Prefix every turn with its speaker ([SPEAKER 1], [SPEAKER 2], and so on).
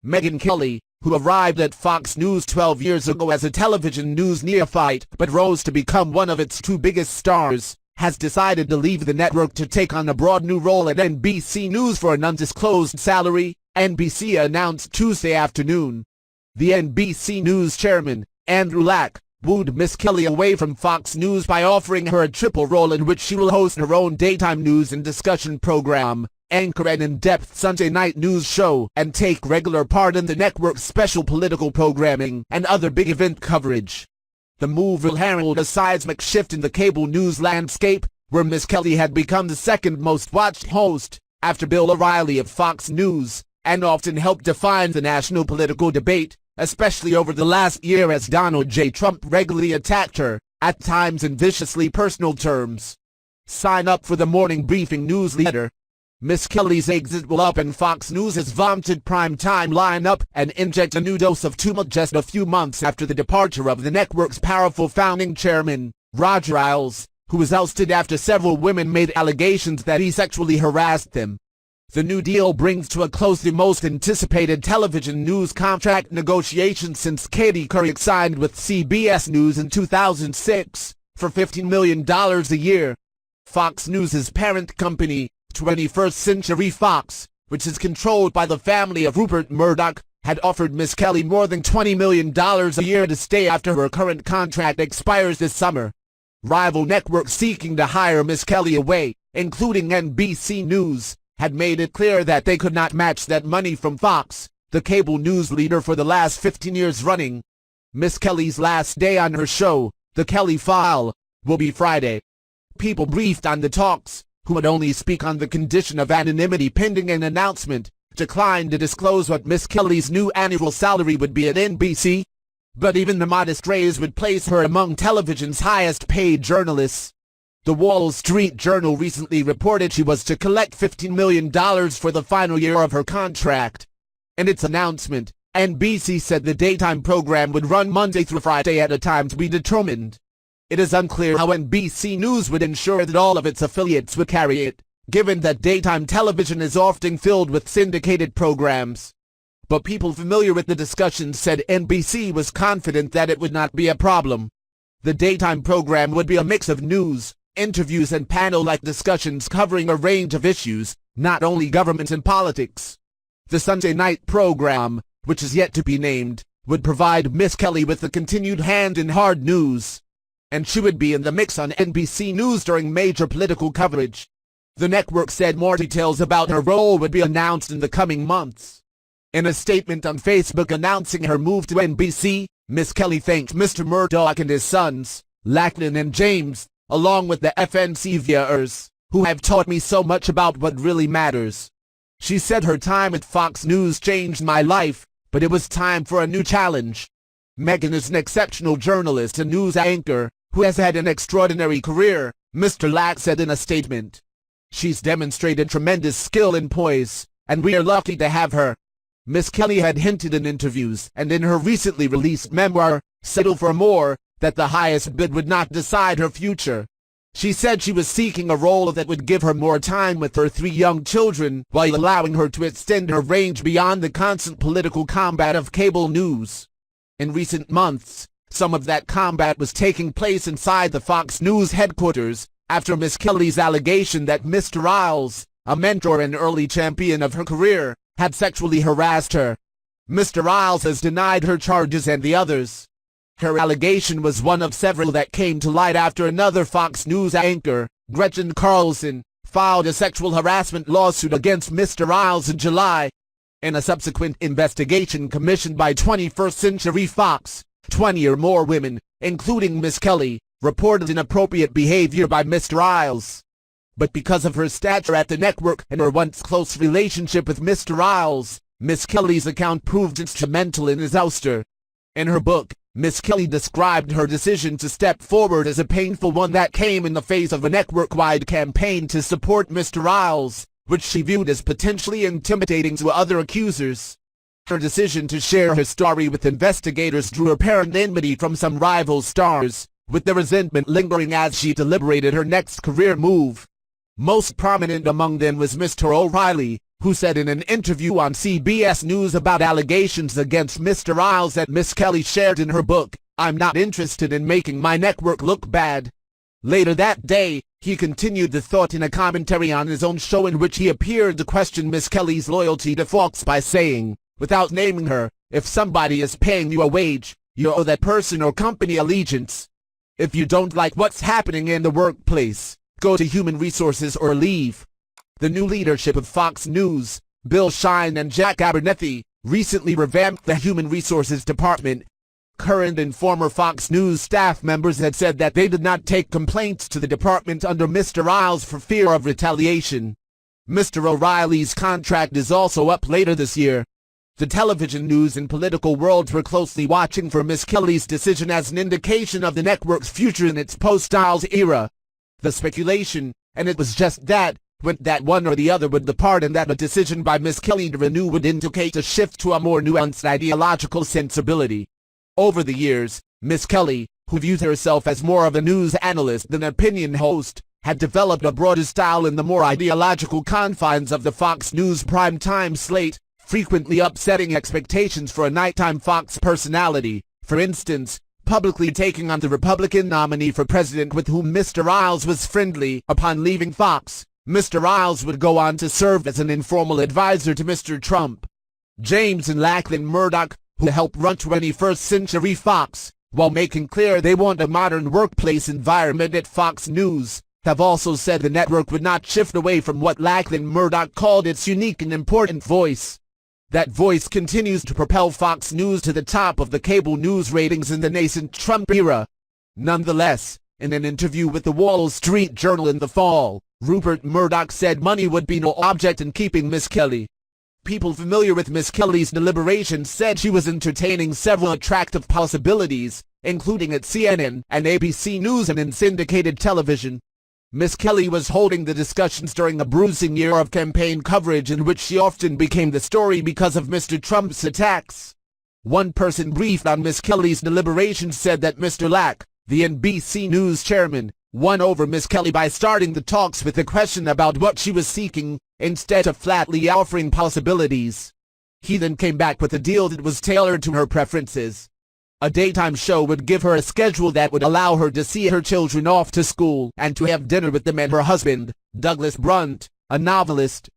[SPEAKER 1] Megyn Kelly, who arrived at Fox News 12 years ago as a television news neophyte but rose to become one of its two biggest stars, has decided to leave the network to take on a broad new role at NBC News for an undisclosed salary, NBC announced Tuesday afternoon. The NBC News chairman, Andrew Lack, wooed Miss Kelly away from Fox News by offering her a triple role in which she will host her own daytime news and discussion program, anchor an in-depth Sunday night news show, and take regular part in the network's special political programming and other big event coverage. The move will herald a seismic shift in the cable news landscape, where Miss Kelly had become the second most watched host, after Bill O'Reilly of Fox News, and often helped define the national political debate, especially over the last year as Donald J. Trump regularly attacked her, at times in viciously personal terms. Sign up for the morning briefing newsletter. Miss Kelly's exit will upend Fox News' vaunted primetime lineup and inject a new dose of tumult just a few months after the departure of the network's powerful founding chairman, Roger Ailes, who was ousted after several women made allegations that he sexually harassed them. The new deal brings to a close the most anticipated television news contract negotiations since Katie Couric signed with CBS News in 2006 for $15 million a year. Fox News' parent company, 21st Century Fox, which is controlled by the family of Rupert Murdoch, had offered Miss Kelly more than $20 million a year to stay after her current contract expires this summer. Rival networks seeking to hire Miss Kelly away, including NBC News, had made it clear that they could not match that money from Fox, the cable news leader for the last 15 years running. Miss Kelly's last day on her show, The Kelly File, will be Friday. People briefed on the talks, who would only speak on the condition of anonymity pending an announcement, declined to disclose what Miss Kelly's new annual salary would be at NBC. But even the modest raise would place her among television's highest-paid journalists. The Wall Street Journal recently reported she was to collect $15 million for the final year of her contract. In its announcement, NBC said the daytime program would run Monday through Friday at a time to be determined. It is unclear how NBC News would ensure that all of its affiliates would carry it, given that daytime television is often filled with syndicated programs. But people familiar with the discussions said NBC was confident that it would not be a problem. The daytime program would be a mix of news, interviews and panel-like discussions covering a range of issues, not only government and politics. The Sunday night program, which is yet to be named, would provide Miss Kelly with a continued hand in hard news, and she would be in the mix on NBC News during major political coverage. The network said more details about her role would be announced in the coming months. In a statement on Facebook announcing her move to NBC, Miss Kelly thanked Mr. Murdoch and his sons, Lachlan and James, along with the FNC viewers, who have taught me so much about what really matters. She said her time at Fox News changed my life, but it was time for a new challenge. Megyn is an exceptional journalist and news anchor, who has had an extraordinary career, Mr. Lack said in a statement. She's demonstrated tremendous skill and poise, and we are lucky to have her. Miss Kelly had hinted in interviews and in her recently released memoir, Settle for More, that the highest bid would not decide her future. She said she was seeking a role that would give her more time with her 3 young children while allowing her to extend her range beyond the constant political combat of cable news. In recent months, some of that combat was taking place inside the Fox News headquarters after Miss Kelly's allegation that Mr. Ailes, a mentor and early champion of her career, had sexually harassed her. Mr. Ailes has denied her charges and the others. Her allegation was one of several that came to light after another Fox News anchor, Gretchen Carlson, filed a sexual harassment lawsuit against Mr. Ailes in July. In a subsequent investigation commissioned by 21st Century Fox, 20 or more women, including Miss Kelly, reported inappropriate behavior by Mr. Ailes. But because of her stature at the network and her once close relationship with Mr. Ailes, Miss Kelly's account proved instrumental in his ouster. In her book, Miss Kelly described her decision to step forward as a painful one that came in the face of a network-wide campaign to support Mr. Ailes, which she viewed as potentially intimidating to other accusers. Her decision to share her story with investigators drew apparent enmity from some rival stars, with the resentment lingering as she deliberated her next career move. Most prominent among them was Mr. O'Reilly, who said in an interview on CBS News about allegations against Mr. Riles that Miss Kelly shared in her book, "I'm not interested in making my network look bad." Later that day, he continued the thought in a commentary on his own show in which he appeared to question Miss Kelly's loyalty to Fox by saying, without naming her, "If somebody is paying you a wage, you owe that person or company allegiance. If you don't like what's happening in the workplace, go to Human Resources or leave." The new leadership of Fox News, Bill Shine and Jack Abernethy, recently revamped the Human Resources Department. Current and former Fox News staff members had said that they did not take complaints to the department under Mr. Riles for fear of retaliation. Mr. O'Reilly's contract is also up later this year. The television news and political worlds were closely watching for Miss Kelly's decision as an indication of the network's future in its post-Stiles era. The speculation, and it was just that, went that one or the other would depart and that a decision by Miss Kelly to renew would indicate a shift to a more nuanced ideological sensibility. Over the years, Miss Kelly, who views herself as more of a news analyst than an opinion host, had developed a broader style in the more ideological confines of the Fox News primetime slate, frequently upsetting expectations for a nighttime Fox personality. For instance, publicly taking on the Republican nominee for president with whom Mr. Riles was friendly. Upon leaving Fox, Mr. Riles would go on to serve as an informal advisor to Mr. Trump. James and Lachlan Murdoch, who helped run 21st Century Fox, while making clear they want a modern workplace environment at Fox News, have also said the network would not shift away from what Lachlan Murdoch called its unique and important voice. That voice continues to propel Fox News to the top of the cable news ratings in the nascent Trump era. Nonetheless, in an interview with the Wall Street Journal in the fall, Rupert Murdoch said money would be no object in keeping Miss Kelly. People familiar with Miss Kelly's deliberations said she was entertaining several attractive possibilities, including at CNN and ABC News and in syndicated television. Miss Kelly was holding the discussions during a bruising year of campaign coverage in which she often became the story because of Mr. Trump's attacks. One person briefed on Miss Kelly's deliberations said that Mr. Lack, the NBC News chairman, won over Miss Kelly by starting the talks with a question about what she was seeking, instead of flatly offering possibilities. He then came back with a deal that was tailored to her preferences. A daytime show would give her a schedule that would allow her to see her children off to school and to have dinner with them and her husband, Douglas Brunt, a novelist,